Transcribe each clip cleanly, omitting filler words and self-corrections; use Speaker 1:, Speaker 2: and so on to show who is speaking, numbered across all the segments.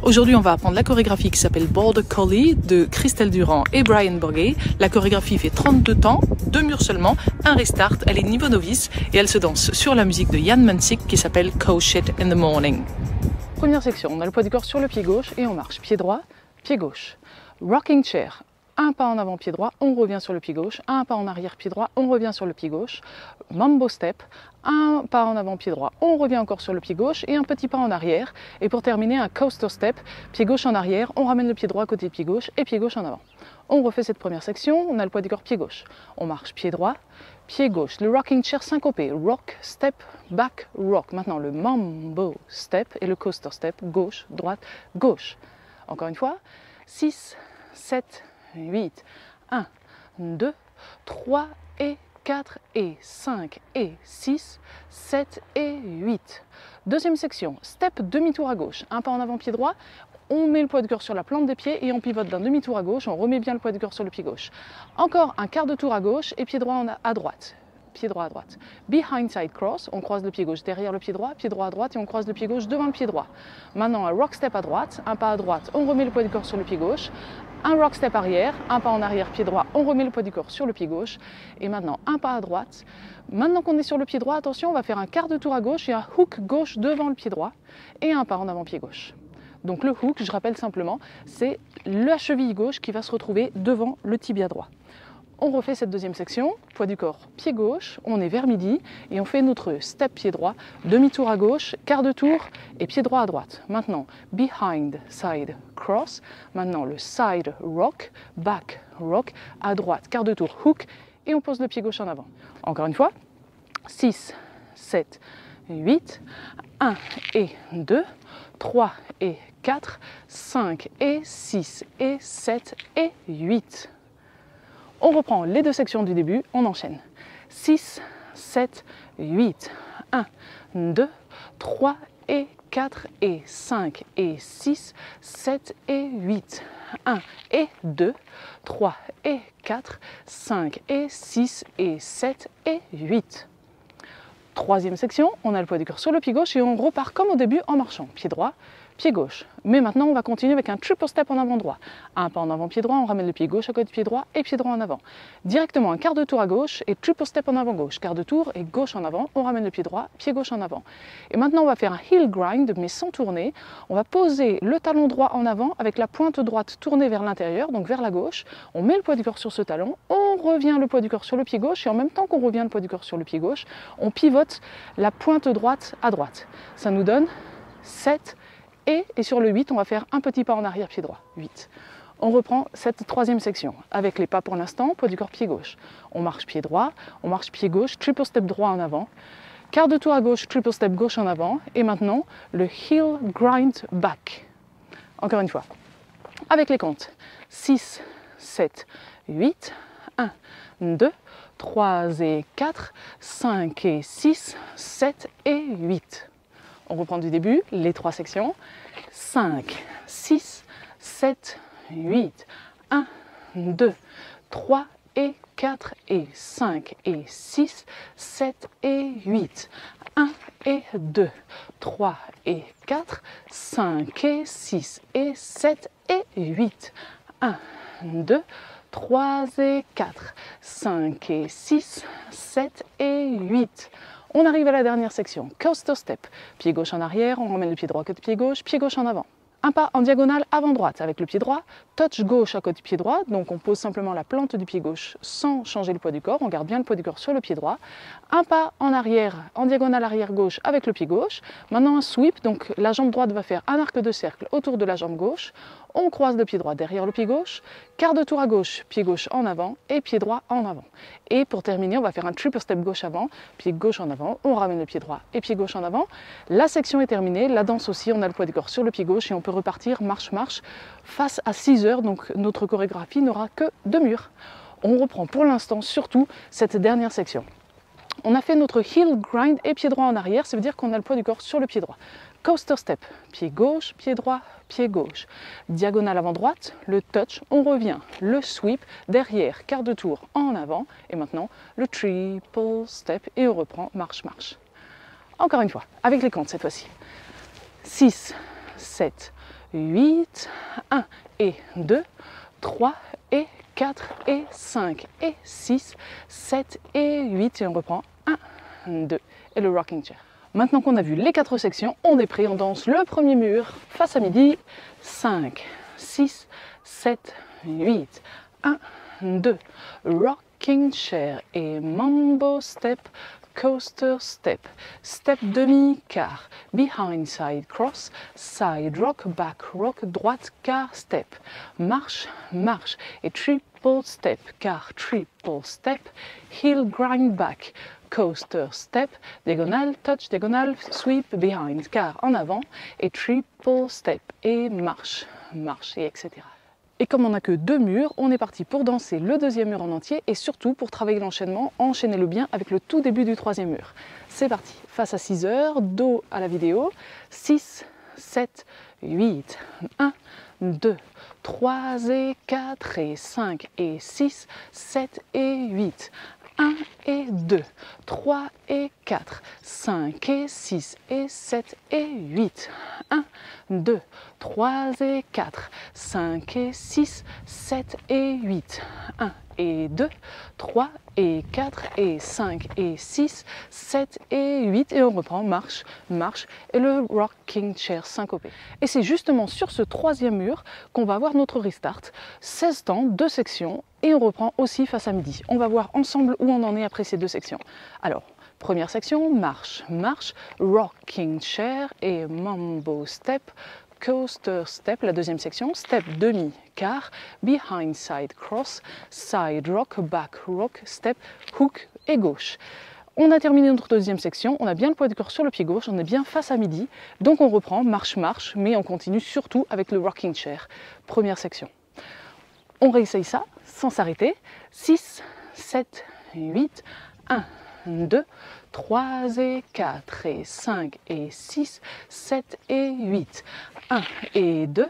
Speaker 1: Aujourd'hui, on va apprendre la chorégraphie qui s'appelle Border Collie de Christelle Durand et Brian Borgay. La chorégraphie fait 32 temps, 2 murs seulement, un restart, elle est niveau novice et elle se danse sur la musique de Jan Mansik qui s'appelle Cow Shit in the Morning. Première section, on a le poids du corps sur le pied gauche et on marche pied droit, pied gauche. Rocking chair. Un pas en avant pied droit, on revient sur le pied gauche, un pas en arrière pied droit, on revient sur le pied gauche, mambo step, un pas en avant pied droit, on revient encore sur le pied gauche et un petit pas en arrière. Et pour terminer, un coaster step, pied gauche en arrière, on ramène le pied droit à côté du pied gauche et pied gauche en avant. On refait cette première section, on a le poids du corps pied gauche, on marche pied droit, pied gauche, le rocking chair syncopé, rock, step, back, rock. Maintenant le mambo step et le coaster step, gauche, droite, gauche. Encore une fois, 6, 7, 8, 1, 2, 3 et 4 et 5 et 6, 7 et 8. Deuxième section, step demi-tour à gauche, un pas en avant pied droit, on met le poids du corps sur la plante des pieds et on pivote d'un demi-tour à gauche, on remet bien le poids du corps sur le pied gauche. Encore un quart de tour à gauche et pied droit à droite. Pied droit à droite. Behind side cross, on croise le pied gauche derrière le pied droit à droite et on croise le pied gauche devant le pied droit. Maintenant un rock step à droite, un pas à droite, on remet le poids du corps sur le pied gauche. Un rock step arrière, un pas en arrière pied droit, on remet le poids du corps sur le pied gauche. Et maintenant un pas à droite. Maintenant qu'on est sur le pied droit, attention, on va faire un quart de tour à gauche et un hook gauche devant le pied droit et un pas en avant pied gauche. Donc le hook, je rappelle simplement, c'est la cheville gauche qui va se retrouver devant le tibia droit. On refait cette deuxième section, poids du corps, pied gauche, on est vers midi et on fait notre step pied droit, demi-tour à gauche, quart de tour et pied droit à droite. Maintenant, behind side cross, maintenant le side rock, back rock, à droite, quart de tour, hook et on pose le pied gauche en avant. Encore une fois, 6, 7, 8, 1 et 2, 3 et 4, 5 et 6 et 7 et 8. On reprend les deux sections du début, on enchaîne. 6, 7, 8, 1, 2, 3 et 4 et 5 et 6, 7 et 8. 1 et 2, 3 et 4, 5 et 6 et 7 et 8. Troisième section, on a le poids du corps sur le pied gauche et on repart comme au début en marchant. Pied droit, pied gauche. Mais maintenant, on va continuer avec un triple step en avant droit. Un pas en avant pied droit, on ramène le pied gauche à côté du pied droit et pied droit en avant. Directement un quart de tour à gauche et triple step en avant gauche. Quart de tour et gauche en avant, on ramène le pied droit, pied gauche en avant. Et maintenant, on va faire un heel grind, mais sans tourner. On va poser le talon droit en avant avec la pointe droite tournée vers l'intérieur, donc vers la gauche. On met le poids du corps sur ce talon, on revient le poids du corps sur le pied gauche et en même temps qu'on revient le poids du corps sur le pied gauche, on pivote la pointe droite à droite. Ça nous donne 7 et sur le 8, on va faire un petit pas en arrière pied droit. 8. On reprend cette troisième section avec les pas pour l'instant, poids du corps pied gauche. On marche pied droit, on marche pied gauche, triple step droit en avant. Quart de tour à gauche, triple step gauche en avant. Et maintenant, le heel grind back. Encore une fois. Avec les comptes. 6, 7, 8, 1, 2, 3 et 4, 5 et 6, 7 et 8. On reprend du début, les trois sections. 5, 6, 7, 8, 1, 2, 3 et 4 et 5 et 6, 7 et 8. 1 et 2, 3 et 4, 5 et 6 et 7 et 8. 1, 2, 3 et 4, 5 et 6, 7 et 8. On arrive à la dernière section, coaster step. Pied gauche en arrière, on ramène le pied droit à côté pied gauche en avant. Un pas en diagonale avant-droite avec le pied droit, touch gauche à côté pied droit, donc on pose simplement la plante du pied gauche sans changer le poids du corps, on garde bien le poids du corps sur le pied droit. Un pas en arrière, en diagonale arrière-gauche avec le pied gauche. Maintenant un sweep, donc la jambe droite va faire un arc de cercle autour de la jambe gauche. On croise le pied droit derrière le pied gauche, quart de tour à gauche, pied gauche en avant et pied droit en avant. Et pour terminer, on va faire un triple step gauche avant, pied gauche en avant, on ramène le pied droit et pied gauche en avant. La section est terminée, la danse aussi, on a le poids du corps sur le pied gauche et on peut repartir marche-marche face à 6 heures, donc notre chorégraphie n'aura que 2 murs. On reprend pour l'instant surtout cette dernière section. On a fait notre heel grind et pied droit en arrière, ça veut dire qu'on a le poids du corps sur le pied droit. Coaster step, pied gauche, pied droit, pied gauche. Diagonale avant droite, le touch, on revient, le sweep, derrière, quart de tour en avant. Et maintenant, le triple step et on reprend marche-marche. Encore une fois, avec les comptes cette fois-ci. 6, 7, 8, 1 et 2, 3 et 4 et 5 et 6, 7 et 8 et on reprend 1, 2 et le rocking chair. Maintenant qu'on a vu les 4 sections, on est prêt, on danse le premier mur face à midi, 5, 6, 7, 8, 1, 2, rocking chair et mambo step, coaster step, step demi-quart, behind side cross, side rock, back rock, droite quart step, marche, marche et triple step, quart triple step, heel grind back, coaster step, diagonale, touch, diagonale, sweep, behind, quart en avant et triple step et marche, marche et etc. Et comme on n'a que 2 murs, on est parti pour danser le 2e mur en entier et surtout pour travailler l'enchaînement, enchaînez-le bien avec le tout début du 3e mur. C'est parti, face à 6 heures, dos à la vidéo, 6, 7, 8, 1, 2, 3 et 4 et 5 et 6, 7 et 8, 1 et 2, 3 et 4, 5 et 6 et 7 et 8, 1, 2, 3 et 4, 5 et 6, 7 et 8, 1 et 2, 3 et 4 et 5 et 6, 7 et 8 et on reprend marche, marche et le rocking chair syncopé. Et c'est justement sur ce 3e mur qu'on va avoir notre restart, 16 temps, 2 sections et on reprend aussi face à midi. On va voir ensemble où on en est après ces 2 sections. Alors, première section, marche, marche, rocking chair et mambo step, coaster step, la 2e section, step demi-quart, behind side cross, side rock, back rock, step, hook et gauche. On a terminé notre 2e section, on a bien le poids du corps sur le pied gauche, on est bien face à midi, donc on reprend marche-marche, mais on continue surtout avec le rocking chair. Première section. On réessaye ça sans s'arrêter. 6, 7, 8, 1, 2, 3 et 4 et 5 et 6, 7 et 8, 1 et 2,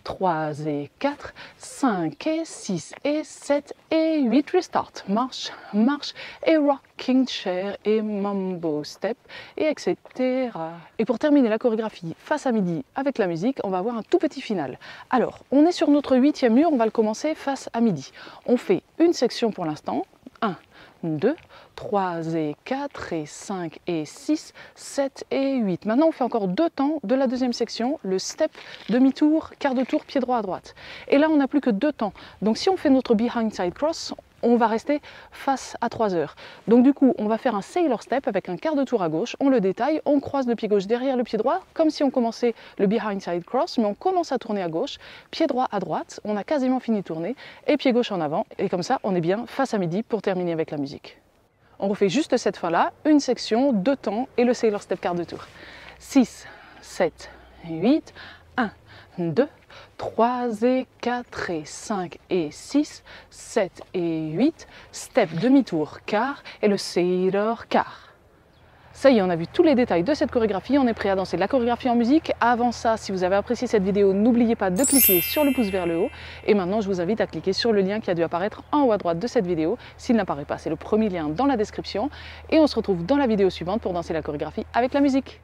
Speaker 1: 3 et 4, 5 et 6 et 7 et 8, restart, marche, marche et rocking chair et mambo step et etc. Et pour terminer la chorégraphie face à midi avec la musique, on va avoir un tout petit final. Alors, on est sur notre 8e mur, on va le commencer face à midi. On fait une section pour l'instant, 1, 2, 3 et 4 et 5 et 6, 7 et 8. Maintenant, on fait encore 2 temps de la 2e section, le step, demi-tour, quart de tour, pied droit à droite. Et là, on n'a plus que 2 temps. Donc, si on fait notre behind side cross, on va rester face à 3 heures. Donc du coup, on va faire un sailor step avec un quart de tour à gauche, on le détaille, on croise le pied gauche derrière le pied droit, comme si on commençait le behind side cross, mais on commence à tourner à gauche, pied droit à droite, on a quasiment fini de tourner, et pied gauche en avant, et comme ça, on est bien face à midi pour terminer avec la musique. On refait juste cette fin-là, une section, 2 temps, et le sailor step quart de tour. 6, 7, 8, 1, 2, 3 et 4 et 5 et 6, 7 et 8, step demi-tour quart et le sailor quart. Ça y est, on a vu tous les détails de cette chorégraphie, on est prêt à danser la chorégraphie en musique. Avant ça, si vous avez apprécié cette vidéo, n'oubliez pas de cliquer sur le pouce vers le haut. Et maintenant, je vous invite à cliquer sur le lien qui a dû apparaître en haut à droite de cette vidéo. S'il n'apparaît pas, c'est le premier lien dans la description. Et on se retrouve dans la vidéo suivante pour danser la chorégraphie avec la musique.